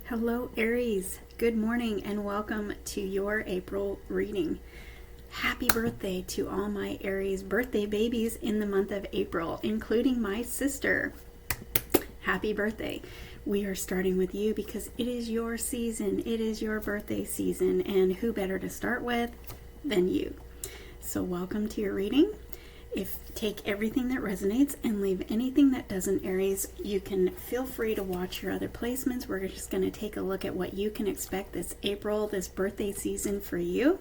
Hello Aries, good morning and welcome to your April reading. Happy birthday to all my Aries birthday babies in the month of April, including my sister. Happy birthday. We are starting with you because it is your season, it is your birthday season, and who better to start with than you. So welcome to your reading. Take everything that resonates and leave anything that doesn't, Aries. You can feel free to watch your other placements. We're just going to take a look at what you can expect this April, this birthday season for you.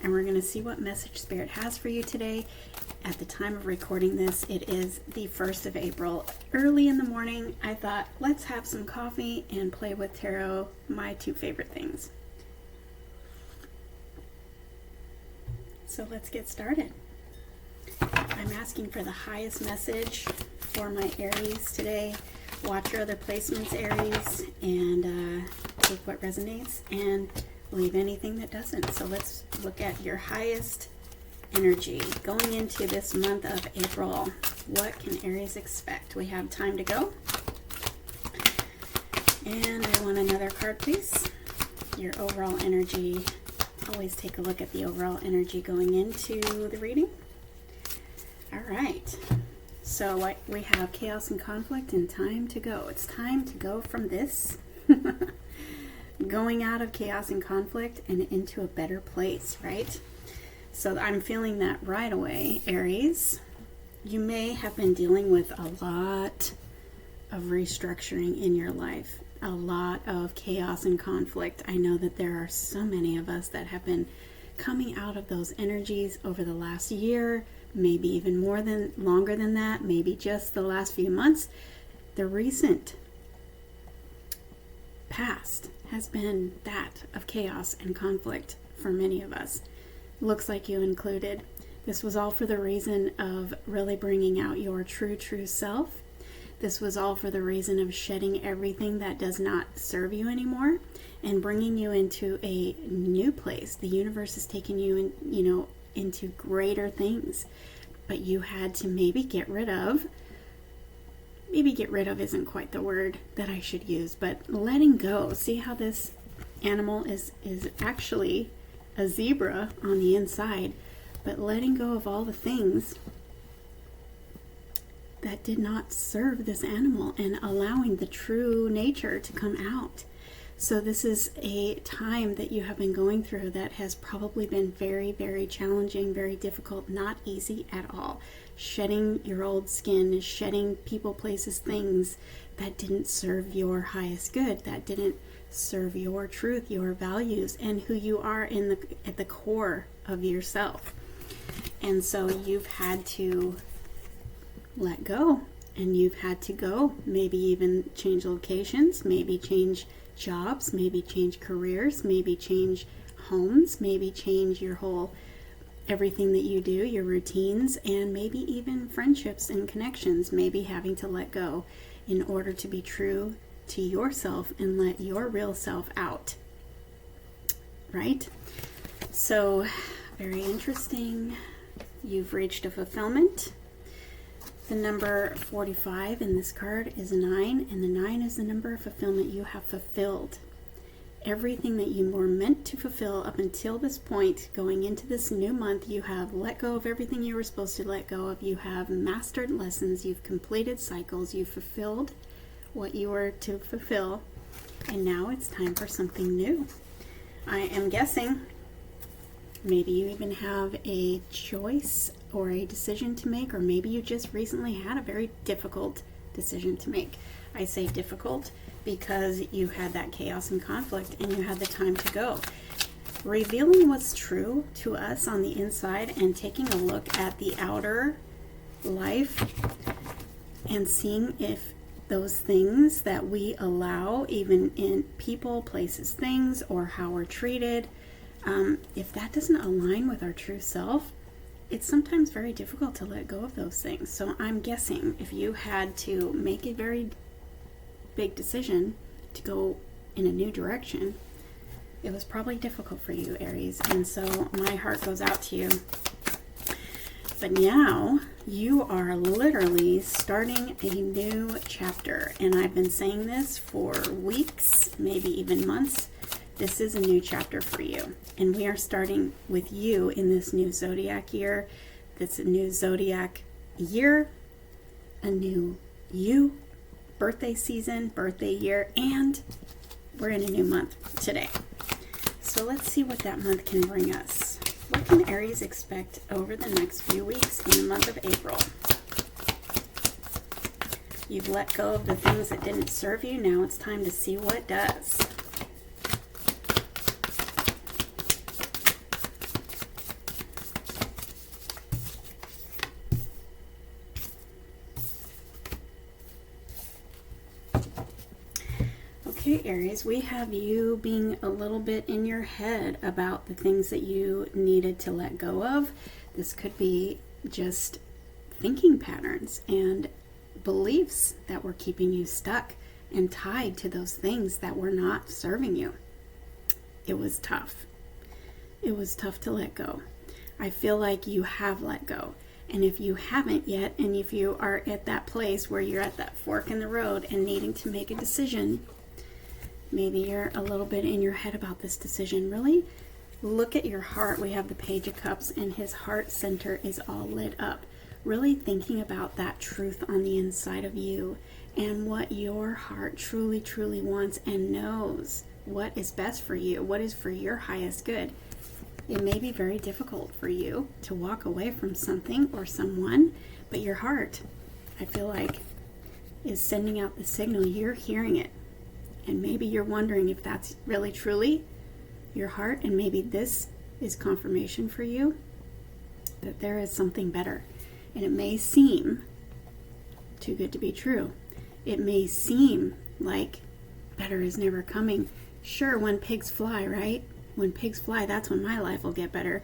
And we're going to see what message Spirit has for you today. At the time of recording this, it is the 1st of April. Early in the morning, I thought, let's have some coffee and play with tarot, my two favorite things. So let's get started. I'm asking for the highest message for my Aries today. Watch your other placements, Aries, and take what resonates and leave anything that doesn't. So let's look at your highest energy going into this month of April. What can Aries expect? We have time to go. And I want another card, please. Your overall energy. Always take a look at the overall energy going into the reading. All right, so we have chaos and conflict and time to go. It's time to go from this, going out of chaos and conflict and into a better place, right? So I'm feeling that right away, Aries. You may have been dealing with a lot of restructuring in your life, a lot of chaos and conflict. I know that there are so many of us that have been coming out of those energies over the last year, maybe even longer than that, maybe just the last few months. The recent past has been that of chaos and conflict for many of us. Looks like you included. This was all for the reason of really bringing out your true self. This was all for the reason of shedding everything that does not serve you anymore and bringing you into a new place. The universe is taking you into greater things, but you had to maybe get rid of isn't quite the word that I should use, but letting go. See how this animal is actually a zebra on the inside, but letting go of all the things that did not serve this animal and allowing the true nature to come out. So this is a time that you have been going through that has probably been very, very challenging, very difficult, not easy at all. Shedding your old skin, shedding people, places, things that didn't serve your highest good, that didn't serve your truth, your values, and who you are at the core of yourself. And so you've had to let go, and you've had to go, maybe even change locations, maybe change jobs, maybe change careers, maybe change homes, maybe change your whole everything that you do, your routines, and maybe even friendships and connections, maybe having to let go in order to be true to yourself and let your real self out, right? So very interesting. You've reached a fulfillment. The number 45 in this card is 9, and the 9 is the number of fulfillment. You have fulfilled everything that you were meant to fulfill up until this point. Going into this new month, you have let go of everything you were supposed to let go of. You have mastered lessons. You've completed cycles. You've fulfilled what you were to fulfill, and now it's time for something new. I am guessing maybe you even have a choice or a decision to make, or maybe you just recently had a very difficult decision to make. I say difficult because you had that chaos and conflict and you had the time to go. Revealing what's true to us on the inside and taking a look at the outer life and seeing if those things that we allow, even in people, places, things, or how we're treated, if that doesn't align with our true self, it's sometimes very difficult to let go of those things. So I'm guessing if you had to make a very big decision to go in a new direction, it was probably difficult for you, Aries. And so my heart goes out to you. But now you are literally starting a new chapter. And I've been saying this for weeks, maybe even months. This is a new chapter for you. And we are starting with you in this new zodiac year. That's a new zodiac year, a new you, birthday season, birthday year, and we're in a new month today. So let's see what that month can bring us. What can Aries expect over the next few weeks in the month of April? You've let go of the things that didn't serve you. Now it's time to see what does. Okay, Aries, we have you being a little bit in your head about the things that you needed to let go of. This could be just thinking patterns and beliefs that were keeping you stuck and tied to those things that were not serving you. It was tough. It was tough to let go. I feel like you have let go. And if you haven't yet, and if you are at that place where you're at that fork in the road and needing to make a decision, maybe you're a little bit in your head about this decision. Really look at your heart. We have the Page of Cups, and his heart center is all lit up. Really thinking about that truth on the inside of you and what your heart truly, truly wants and knows what is best for you, what is for your highest good. It may be very difficult for you to walk away from something or someone, but your heart, I feel like, is sending out the signal. You're hearing it. And maybe you're wondering if that's really truly your heart, and maybe this is confirmation for you that there is something better. And it may seem too good to be true. It may seem like better is never coming. Sure, when pigs fly, right? When pigs fly, that's when my life will get better.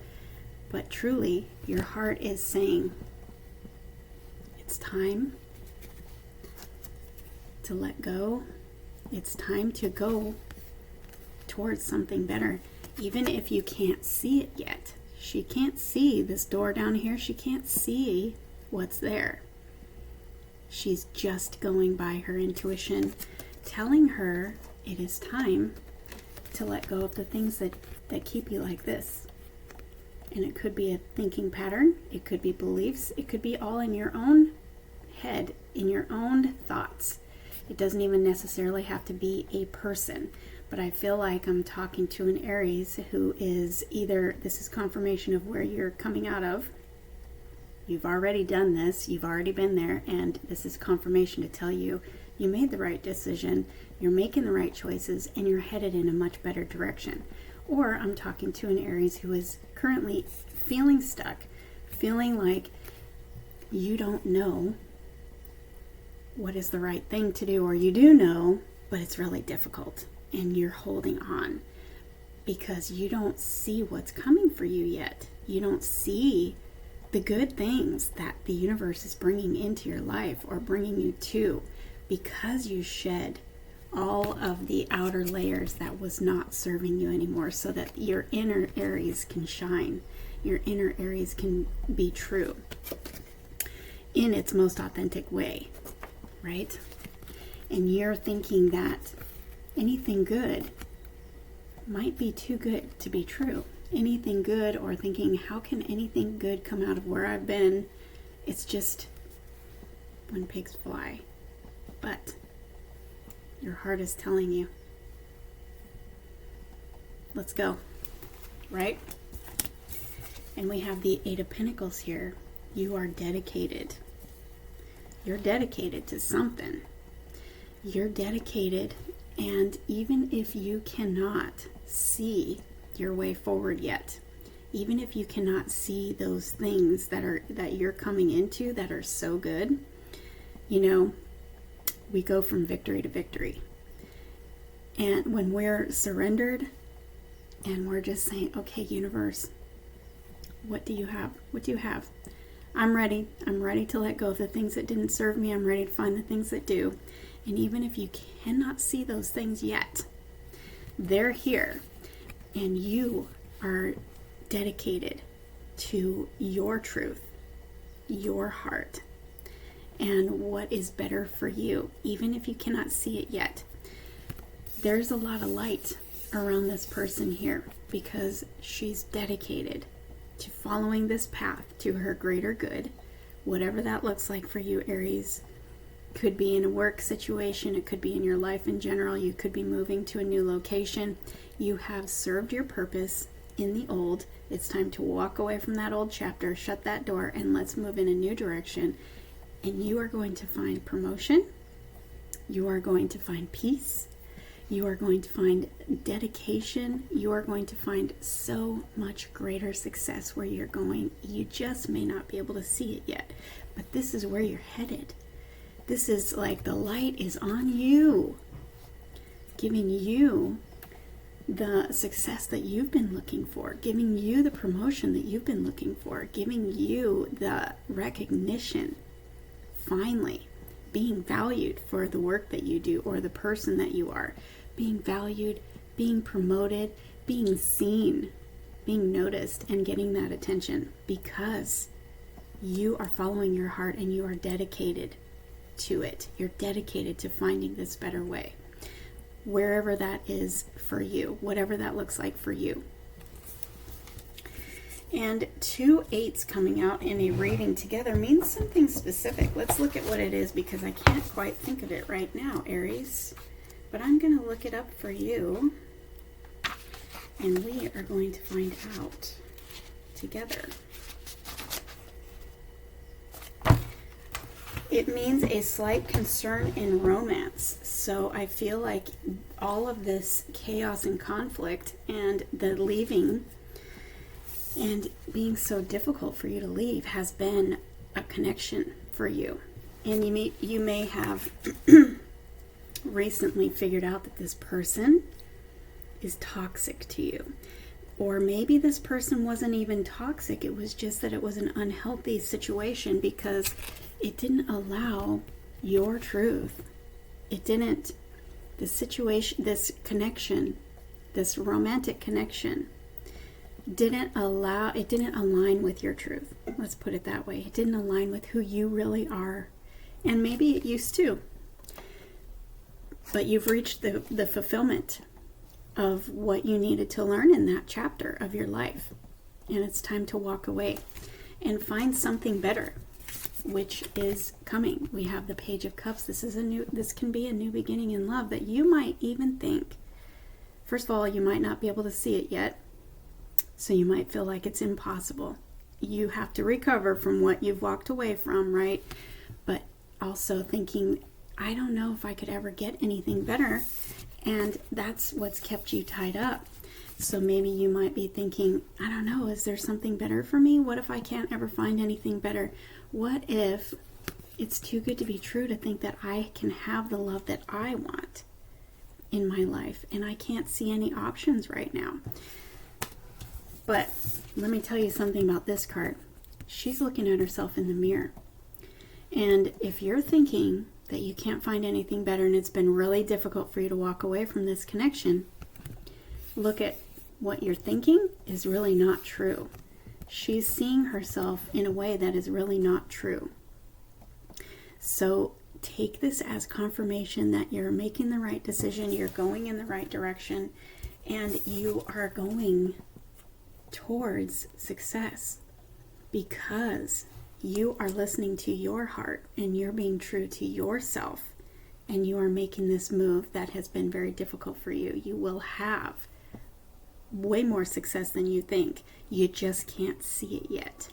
But truly, your heart is saying, it's time to let go. It's time to go towards something better, even if you can't see it yet. She can't see this door down here. She can't see what's there. She's just going by her intuition, telling her it is time to let go of the things that keep you like this. And it could be a thinking pattern. It could be beliefs. It could be all in your own head, in your own thoughts. It doesn't even necessarily have to be a person, but I feel like I'm talking to an Aries who is either, this is confirmation of where you're coming out of. You've already done this, you've already been there, and this is confirmation to tell you you made the right decision, you're making the right choices, and you're headed in a much better direction. Or I'm talking to an Aries who is currently feeling stuck, feeling like you don't know what is the right thing to do, or you do know, but it's really difficult and you're holding on because you don't see what's coming for you yet. You don't see the good things that the universe is bringing into your life or bringing you to, because you shed all of the outer layers that was not serving you anymore, so that your inner Aries can shine, your inner Aries can be true in its most authentic way. Right? And you're thinking that anything good might be too good to be true. Anything good, or thinking, how can anything good come out of where I've been? It's just when pigs fly. But your heart is telling you, let's go. Right? And we have the Eight of Pentacles here. You are dedicated. You're dedicated to something. You're dedicated, and even if you cannot see your way forward yet, even if you cannot see those things that you're coming into that are so good, you know, we go from victory to victory. And when we're surrendered and we're just saying, okay, universe, what do you have? What do you have? I'm ready. I'm ready to let go of the things that didn't serve me. I'm ready to find the things that do. And even if you cannot see those things yet, they're here. And you are dedicated to your truth, your heart and what is better for you, even if you cannot see it yet. There's a lot of light around this person here because she's dedicated to following this path to her greater good, whatever that looks like for you, Aries. Could be in a work situation, it could be in your life in general, you could be moving to a new location. You have served your purpose in the old. It's time to walk away from that old chapter, shut that door, and let's move in a new direction. And you are going to find promotion. You are going to find peace. You are going to find dedication. You are going to find so much greater success where you're going. You just may not be able to see it yet, but this is where you're headed. This is like the light is on you, giving you the success that you've been looking for, giving you the promotion that you've been looking for, giving you the recognition, finally, being valued for the work that you do or the person that you are, being valued, being promoted, being seen, being noticed, and getting that attention because you are following your heart and you are dedicated to it. You're dedicated to finding this better way, wherever that is for you, whatever that looks like for you. And 2 8s coming out in a reading together means something specific. Let's look at what it is because I can't quite think of it right now, Aries. But I'm going to look it up for you. And we are going to find out together. It means a slight concern in romance. So I feel like all of this chaos and conflict and the leaving and being so difficult for you to leave has been a connection for you. And you may have recently figured out that this person is toxic to you. Or maybe this person wasn't even toxic. It was just that it was an unhealthy situation because it didn't allow your truth. It didn't, the situation, this connection, this romantic connection, it didn't align with your truth. Let's put it that way. It didn't align with who you really are. And maybe it used to. But you've reached the fulfillment of what you needed to learn in that chapter of your life. And it's time to walk away and find something better, which is coming. We have the Page of Cups. This can be a new beginning in love that you might even think. First of all, you might not be able to see it yet. So you might feel like it's impossible. You have to recover from what you've walked away from, right? But also thinking, I don't know if I could ever get anything better. And that's what's kept you tied up. So maybe you might be thinking, I don't know, is there something better for me? What if I can't ever find anything better? What if it's too good to be true to think that I can have the love that I want in my life and I can't see any options right now? But let me tell you something about this card. She's looking at herself in the mirror. And if you're thinking that you can't find anything better and it's been really difficult for you to walk away from this connection, look at what you're thinking is really not true. She's seeing herself in a way that is really not true. So take this as confirmation that you're making the right decision, you're going in the right direction, and you are going towards success because you are listening to your heart and you're being true to yourself and you are making this move that has been very difficult for you. You will have way more success than you think. You just can't see it yet.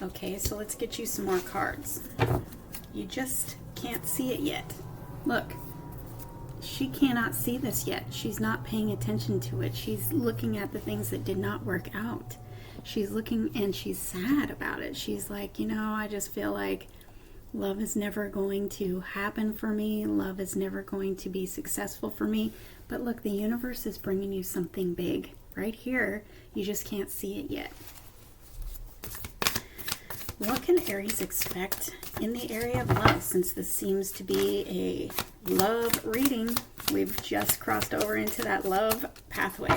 Okay, so let's get you some more cards. You just can't see it yet. Look, she cannot see this yet. She's not paying attention to it. She's looking at the things that did not work out. She's looking and she's sad about it. She's like, I just feel like love is never going to happen for me. Love is never going to be successful for me. But look, the universe is bringing you something big right here. You just can't see it yet. What can Aries expect in the area of love, since this seems to be a love reading? We've just crossed over into that love pathway.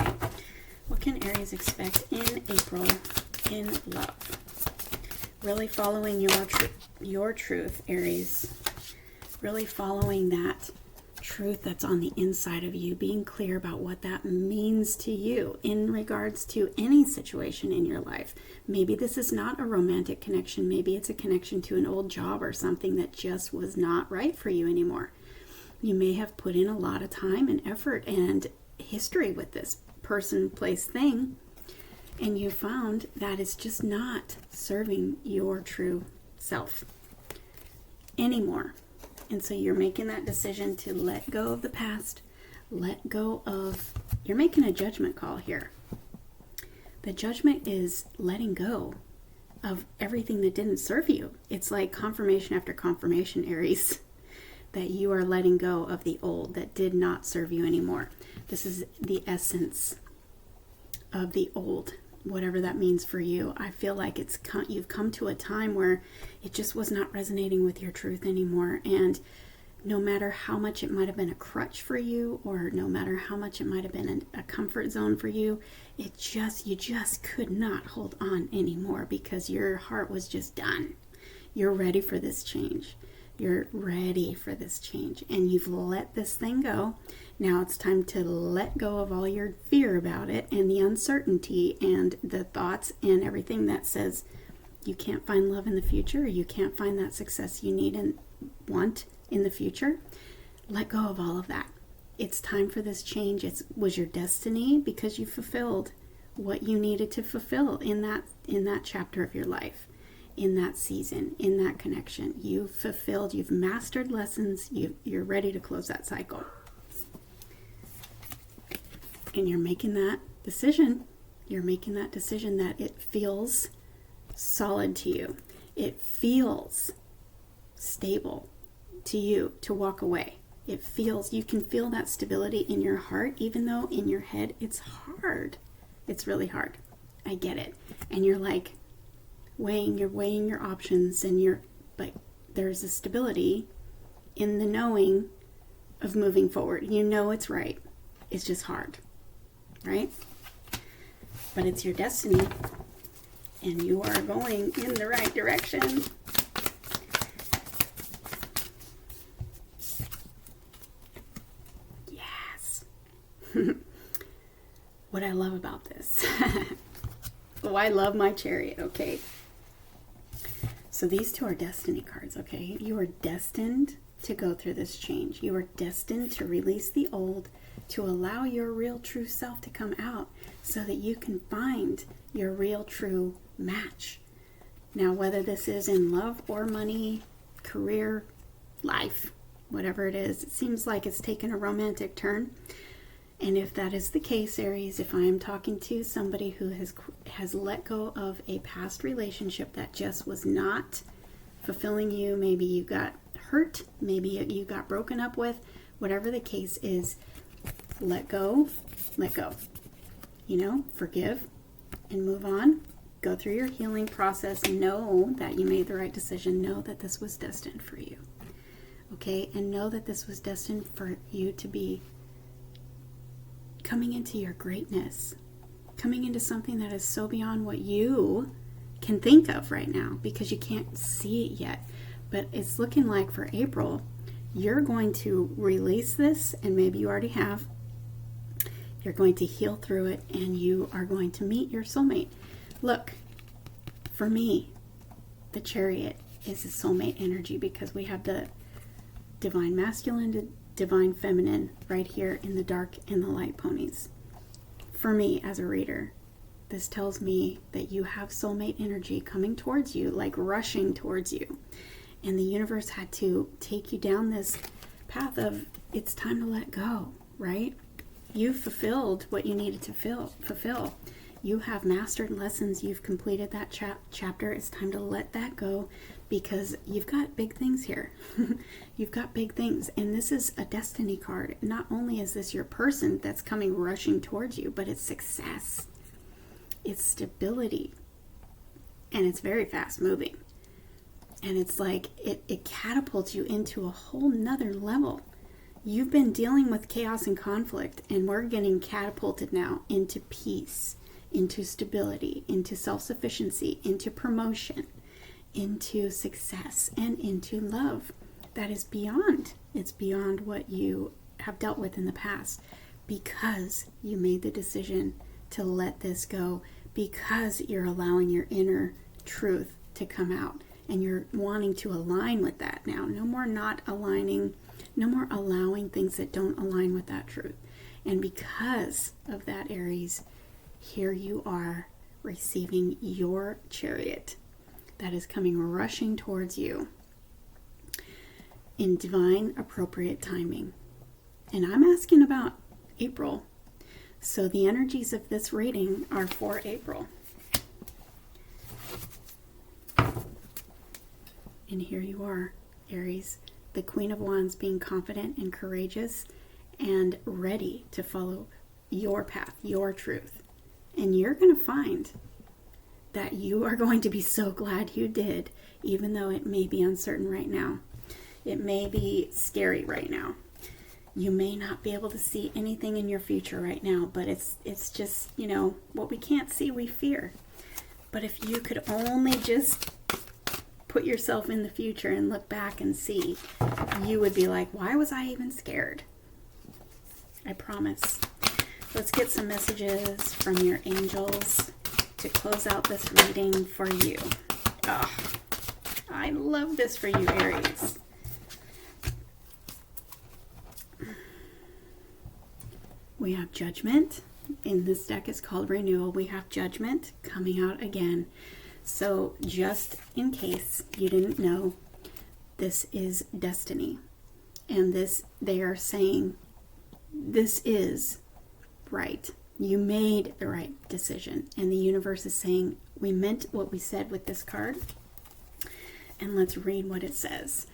What can Aries expect in April in love? Really following your truth, Aries. Really following that truth that's on the inside of you, being clear about what that means to you in regards to any situation in your life. Maybe this is not a romantic connection. Maybe it's a connection to an old job or something that just was not right for you anymore. You may have put in a lot of time and effort and history with this person, place, thing, and you found that it's just not serving your true self anymore. And so you're making that decision to let go of the past, you're making a judgment call here. The judgment is letting go of everything that didn't serve you. It's like confirmation after confirmation, Aries, that you are letting go of the old that did not serve you anymore. This is the essence of the old, whatever that means for you. I feel like you've come to a time where it just was not resonating with your truth anymore. And no matter how much it might have been a crutch for you, or no matter how much it might have been a comfort zone for you, you just could not hold on anymore because your heart was just done. You're ready for this change. You're ready for this change, and you've let this thing go. Now it's time to let go of all your fear about it and the uncertainty and the thoughts and everything that says you can't find love in the future, or you can't find that success you need and want in the future. Let go of all of that. It's time for this change. It was your destiny because you fulfilled what you needed to fulfill in that chapter of your life. In that season, in that connection, you've fulfilled, you've mastered lessons, you're ready to close that cycle. And you're making that decision. You're making that decision that it feels solid to you. It feels stable to you to walk away. You can feel that stability in your heart, even though in your head it's hard. It's really hard. I get it. And you're like, you're weighing your options, but there's a stability in the knowing of moving forward. You know it's right. It's just hard, right? But it's your destiny, and you are going in the right direction. Yes. What I love about this. Oh, I love my Chariot, okay? So these two are destiny cards, okay? You are destined to go through this change. You are destined to release the old, to allow your real true self to come out so that you can find your real true match. Now, whether this is in love or money, career, life, whatever it is, it seems like it's taken a romantic turn. And if that is the case, Aries, if I am talking to somebody who has let go of a past relationship that just was not fulfilling you, maybe you got hurt, maybe you got broken up with, whatever the case is, let go. Forgive and move on. Go through your healing process. Know that you made the right decision. Know that this was destined for you. Okay? And know that this was destined for you to be coming into your greatness, coming into something that is so beyond what you can think of right now because you can't see it yet. But it's looking like for April, you're going to release this, and maybe you already have. You're going to heal through it, and you are going to meet your soulmate. Look, for me, the Chariot is a soulmate energy because we have the divine masculine, divine feminine right here in the dark and the light ponies. For me as a reader, this tells me that you have soulmate energy coming towards you, like rushing towards you. And the universe had to take you down this path of it's time to let go, right? You've fulfilled what you needed to fulfill. You have mastered lessons. You've completed that chapter. It's time to let that go because you've got big things here. You've got big things. And this is a destiny card. Not only is this your person that's coming rushing towards you, but it's success. It's stability. And it's very fast moving. And it's like it catapults you into a whole nother level. You've been dealing with chaos and conflict, and we're getting catapulted now into peace, into stability, into self-sufficiency, into promotion. into success and into love that is beyond. It's beyond what you have dealt with in the past, because you made the decision to let this go, because you're allowing your inner truth to come out and you're wanting to align with that now. No more not aligning, no more allowing things that don't align with that truth. And because of that, Aries, here you are receiving your chariot that is coming rushing towards you in divine appropriate timing. And I'm asking about April. So the energies of this reading are for April. And here you are, Aries, the Queen of Wands, being confident and courageous and ready to follow your path, your truth. And you're going to find that you are going to be so glad you did, even though it may be uncertain right now. It may be scary right now. You may not be able to see anything in your future right now, but it's just, you know, what we can't see, we fear. But if you could only just put yourself in the future and look back and see, you would be like, why was I even scared? I promise. Let's get some messages from your angels to close out this reading for you. Oh, I love this for you, Aries. We have Judgment. In this deck, it's called Renewal. We have Judgment coming out again. So just in case you didn't know, this is destiny. And this, they are saying, this is right. You made the right decision. And the universe is saying, we meant what we said with this card. And let's read what it says.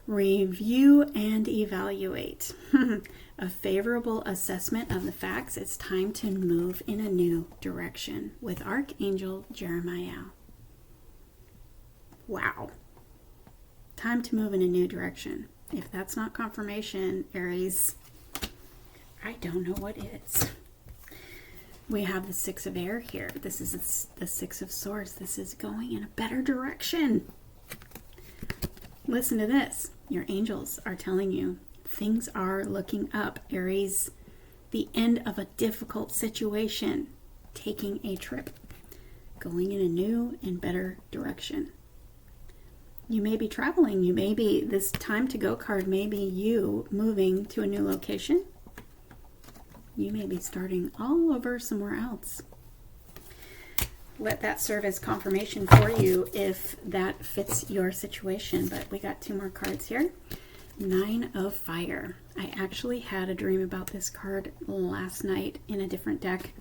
Review and evaluate. A favorable assessment of the facts. It's time to move in a new direction with Archangel Jeremiah. Wow. Time to move in a new direction. If that's not confirmation, Aries, I don't know what is. We have the Six of Air here. This is the Six of Swords. This is going in a better direction. Listen to this. Your angels are telling you things are looking up, Aries. The end of a difficult situation. Taking a trip. Going in a new and better direction. You may be traveling. You may be, this time to go card may be you moving to a new location. You may be starting all over somewhere else. Let that serve as confirmation for you if that fits your situation. But we got two more cards here. Nine of Fire. I actually had a dream about this card last night in a different deck.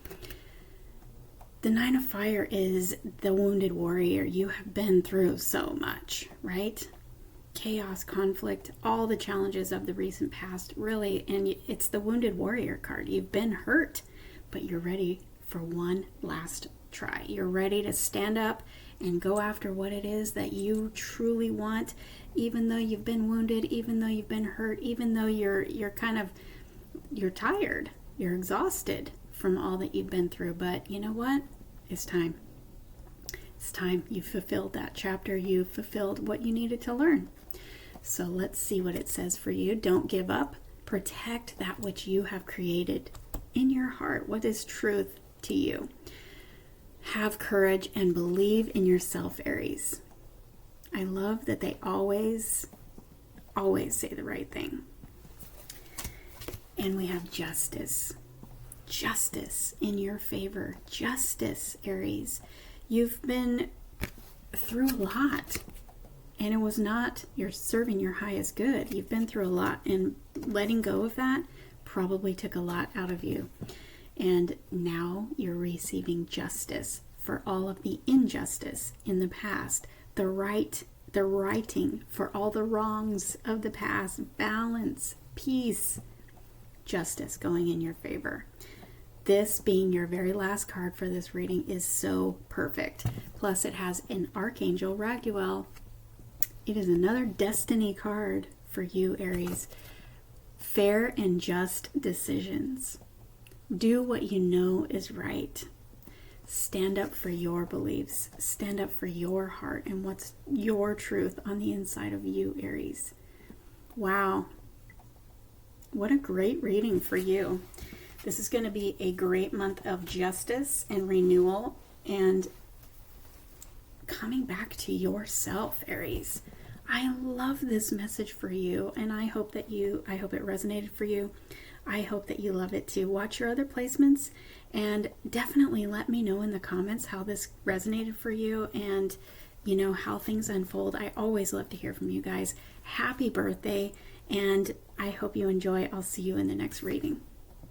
The Nine of Fire is the wounded warrior. You have been through so much, right? Chaos, conflict, all the challenges of the recent past, really. And it's the wounded warrior card. You've been hurt, but you're ready for one last try. You're ready to stand up and go after what it is that you truly want, even though you've been wounded, even though you've been hurt, even though you're tired, you're exhausted from all that you've been through. But you know what? It's time. It's time. You fulfilled that chapter. You fulfilled what you needed to learn. So let's see what it says for you. Don't give up. Protect that which you have created in your heart. What is truth to you? Have courage and believe in yourself, Aries. I love that they always say the right thing. And we have Justice. Justice in your favor. Justice, Aries. You've been through a lot. And it was not you're serving your highest good. You've been through a lot. And letting go of that probably took a lot out of you. And now you're receiving justice for all of the injustice in the past. The righting for all the wrongs of the past. Balance, peace, justice going in your favor. This being your very last card for this reading is so perfect. Plus it has an Archangel Raguel. It is another destiny card for you, Aries. Fair and just decisions. Do what you know is right. Stand up for your beliefs. Stand up for your heart and what's your truth on the inside of you, Aries. Wow. What a great reading for you. This is going to be a great month of justice and renewal and coming back to yourself, Aries. I love this message for you, and I hope it resonated for you. I hope that you love it too. Watch your other placements and definitely let me know in the comments how this resonated for you and how things unfold. I always love to hear from you guys. Happy birthday, and I hope you enjoy. I'll see you in the next reading.